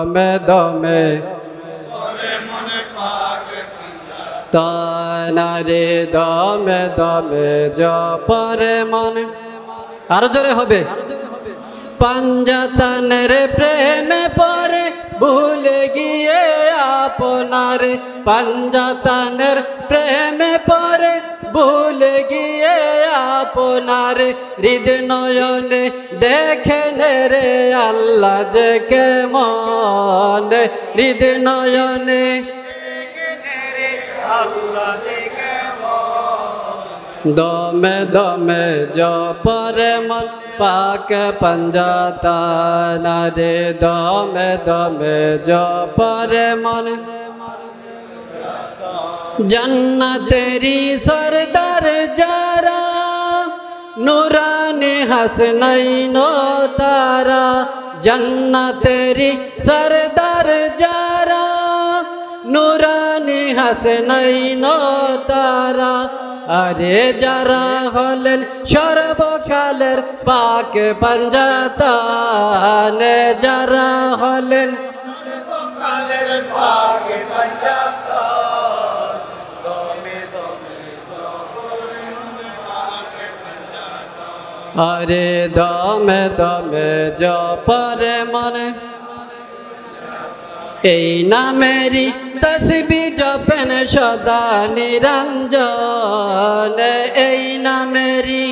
দমে দমে তানারে দমে দমে জপরে মনে আরো জোরে হবে पंजतनेर प्रेम परे भूले गिए आपनारे पंजतनेर प्रेम परे भूले गिए आपनारे हृदय नयने देखने रे अल्लाह जे के मन हृदय नयने देखने रे अल्लाह जे के मन दमे दमे जपरे मन पाक पंजाता रे दमे दमे जपरे मन जन्नतेरी सरदार जारा नूरानी हसनैन तारा जन्नतेरी सरदार जारा नूरानी हसनैन तारा अरे जरा हलेन सर्वकालेर पाक पंजातान जरा हलेन सर्वकालेर पाक पंजातान दमे दमे अरे दमे दमे जपरे मने এই নামেরি তসবিহ জপেন সদা নিরঞ্জন এই নামেরি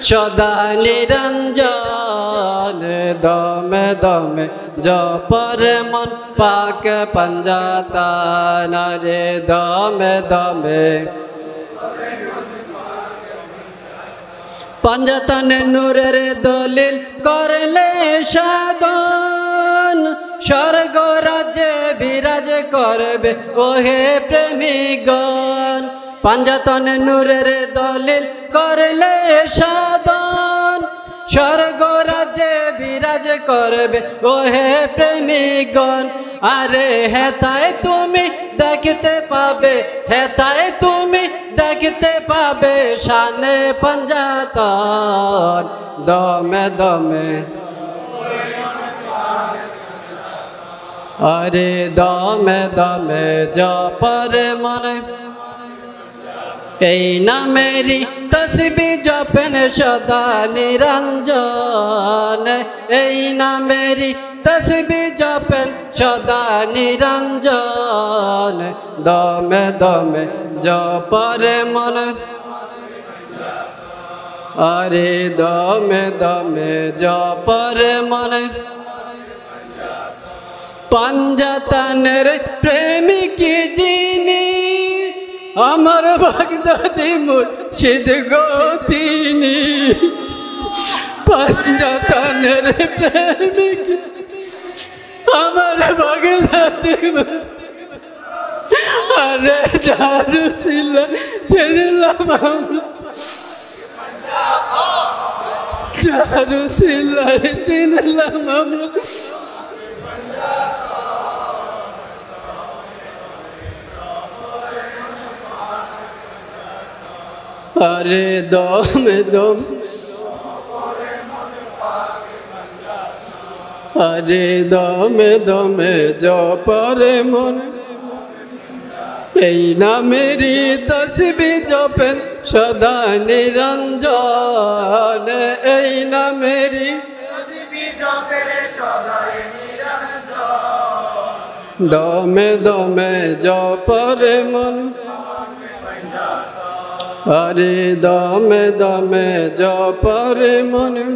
সদা নিরঞ্জন দমে দমে জপরে মন পাক पंजातान রে দমে দমে पंजातान नूरेर दलिल करले साधन स्वर्ग राज्ये विराज करबे ओहे प्रेमिकगण पंजातान नूरेर दलिल करले साधन स्वर्ग राज्ये विराज करबे ओहे प्रेमिकगण अरे हेताय तुमी देखते पाबे हेताय तुमी देखते पाबे शाने पंजातान दमे दमे अरे दमे दमे जपरे मने এই নামেরি তসবিহ জপেন সদা নিরঞ্জন এই নামেরি তসবিহ জপেন সদা নিরঞ্জন দমে দমে জপরে মনে अरे दमे दमे जपरे मने पंजातानेर प्रेमिक जिनी আমার বাগদাদি মুর্শিদ গো তিনি पंजातानेर प्रेमिक আমার বাগদাদি अरे चारू सिला चिरलाम আমরা चारू सिला चिरलाम আমরা अरे दमे दम अरे दमे दमे जपरे मने এই নামেরি তসবিহ জপেন সদা নিরঞ্জন এই নামেরি তসবিহ জপেন সদা নিরঞ্জন দমে দমে জপরে মনে अरे दमे दमे जपरे मने।